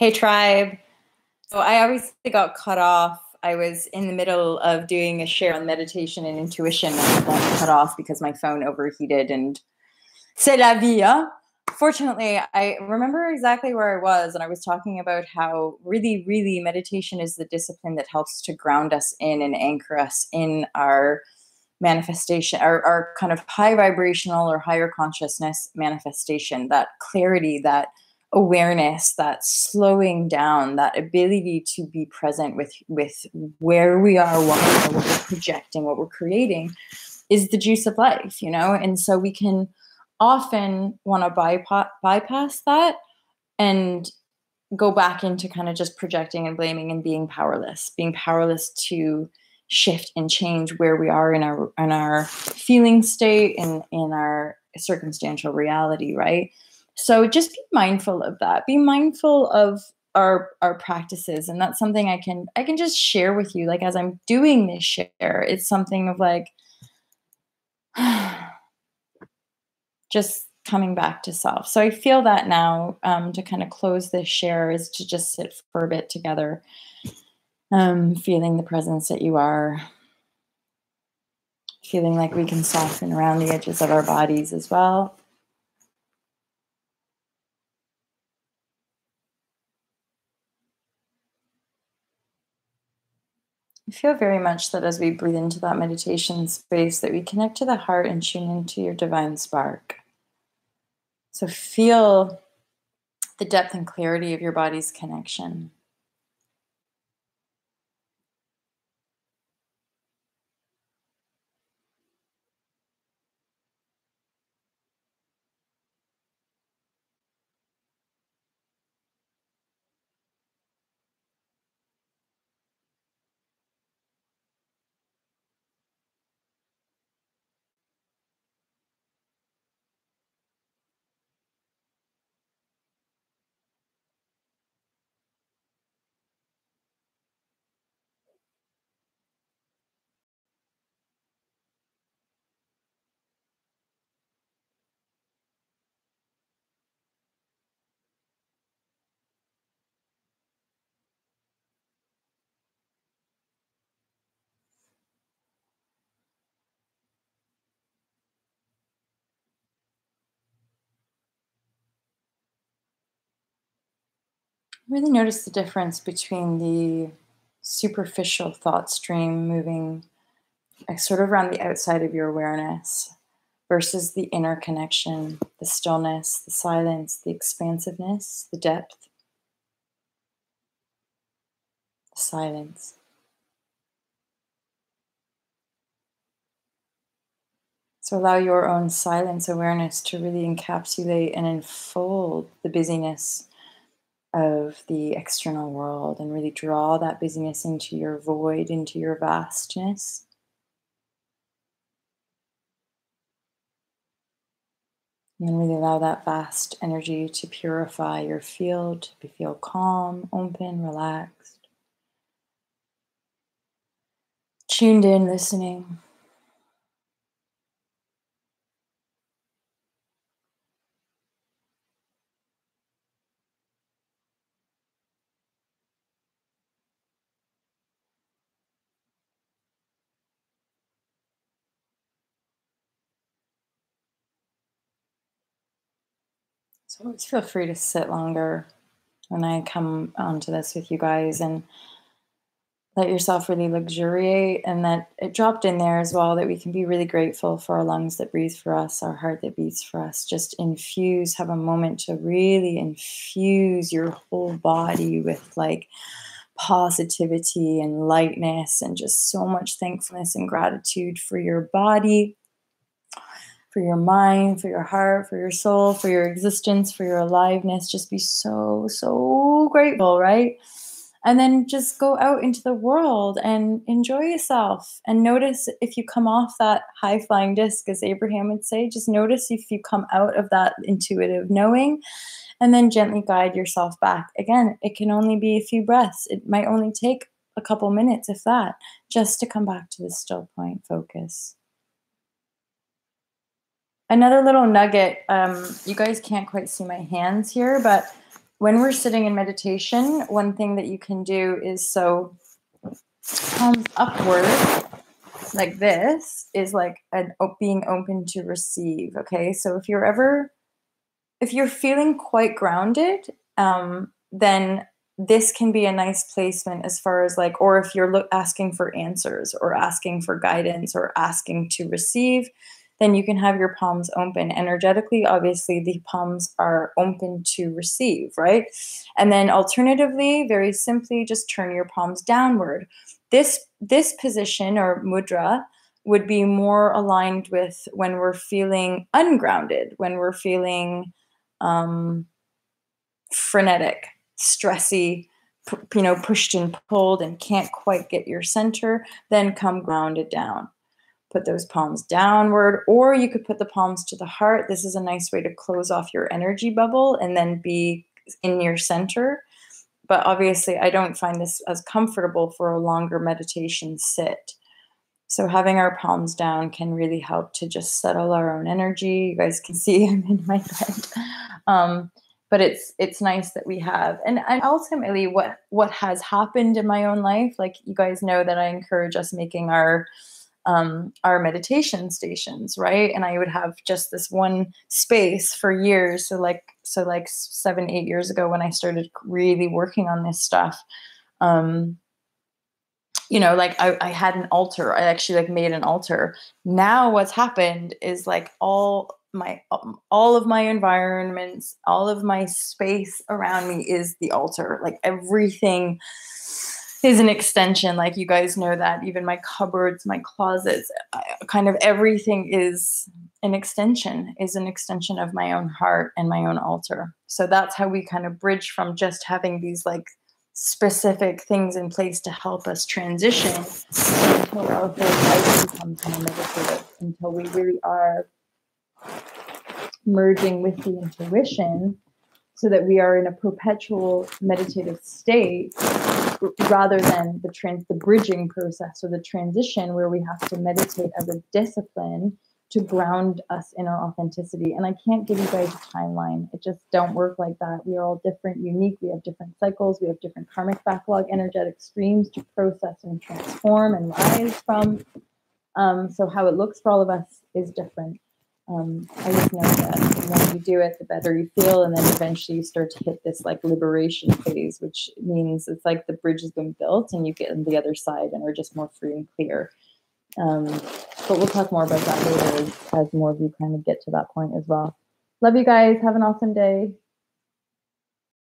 Hey, tribe. So I always got cut off. I was in the middle of doing a share on meditation and intuition, and I got cut off because my phone overheated, and c'est la vie, hein? Fortunately, I remember exactly where I was, and I was talking about how really, really meditation is the discipline that helps to ground us in and anchor us in our manifestation, our kind of high vibrational or higher consciousness manifestation, that clarity, that awareness, that slowing down, that ability to be present with where we are, what we're projecting, what we're creating, is the juice of life, and so we can often want to bypass that and go back into kind of just projecting and blaming and being powerless to shift and change where we are in our feeling state and in our circumstantial reality, right? So just be mindful of that. Be mindful of our practices, and that's something I can just share with you. Like, as I'm doing this share, it's something of like just coming back to self. So I feel that now, to kind of close this share, is to just sit for a bit together, feeling the presence that you are, feeling like we can soften around the edges of our bodies as well. I feel very much that as we breathe into that meditation space, that we connect to the heart and tune into your divine spark. So feel the depth and clarity of your body's connection. Really notice the difference between the superficial thought stream moving sort of around the outside of your awareness versus the inner connection, the stillness, the silence, the expansiveness, the depth, the silence. So allow your own silence awareness to really encapsulate and enfold the busyness of the external world, and really draw that busyness into your void, into your vastness. And then really allow that vast energy to purify your field, to feel calm, open, relaxed, tuned in, listening. So always feel free to sit longer when I come onto this with you guys, and let yourself really luxuriate. And that it dropped in there as well, that we can be really grateful for our lungs that breathe for us, our heart that beats for us. Just infuse, have a moment to really infuse your whole body with like positivity and lightness, and just so much thankfulness and gratitude for your body, for your mind, for your heart, for your soul, for your existence, for your aliveness. Just be so, so grateful, right? And then just go out into the world and enjoy yourself. And notice if you come off that high flying disc, as Abraham would say. Just notice if you come out of that intuitive knowing, and then gently guide yourself back. Again, it can only be a few breaths. It might only take a couple minutes, if that, just to come back to the still point focus. Another little nugget, you guys can't quite see my hands here, but when we're sitting in meditation, one thing that you can do is, so palms upward like this is like being open to receive. Okay, so if you're feeling quite grounded, then this can be a nice placement as far as like, or if you're asking for answers or asking for guidance or asking to receive, then you can have your palms open. Energetically, obviously, the palms are open to receive, right? And then alternatively, very simply, just turn your palms downward. This position or mudra would be more aligned with when we're feeling ungrounded, when we're feeling frenetic, stressy, pushed and pulled and can't quite get your center, then come grounded down. Put those palms downward, or you could put the palms to the heart. This is a nice way to close off your energy bubble and then be in your center. But obviously, I don't find this as comfortable for a longer meditation sit. So having our palms down can really help to just settle our own energy. You guys can see I'm in my bed. But it's nice that we have. And ultimately, what has happened in my own life, like you guys know that I encourage us making our meditation stations, right? And I would have just this one space for years. So like 7-8 years ago when I started really working on this stuff, like I had an altar. I actually like made an altar. Now what's happened is like all of my environments, all of my space around me is the altar. Like everything is an extension. Like you guys know that even my cupboards, my closets, kind of everything is an extension of my own heart and my own altar. So that's how we kind of bridge from just having these like specific things in place to help us transition until our whole life becomes more meditative, until we really are merging with the intuition so that we are in a perpetual meditative state rather than the bridging process or the transition where we have to meditate as a discipline to ground us in our authenticity. And I can't give you guys a timeline. It just don't work like that. We are all different, unique. We have different cycles. We have different karmic backlog, energetic streams to process and transform and rise from. So how it looks for all of us is different. I just know that the more you do it, the better you feel. And then eventually you start to hit this like liberation phase, which means it's like the bridge has been built and you get on the other side and are just more free and clear. But we'll talk more about that later as more of you kind of get to that point as well. Love you guys. Have an awesome day.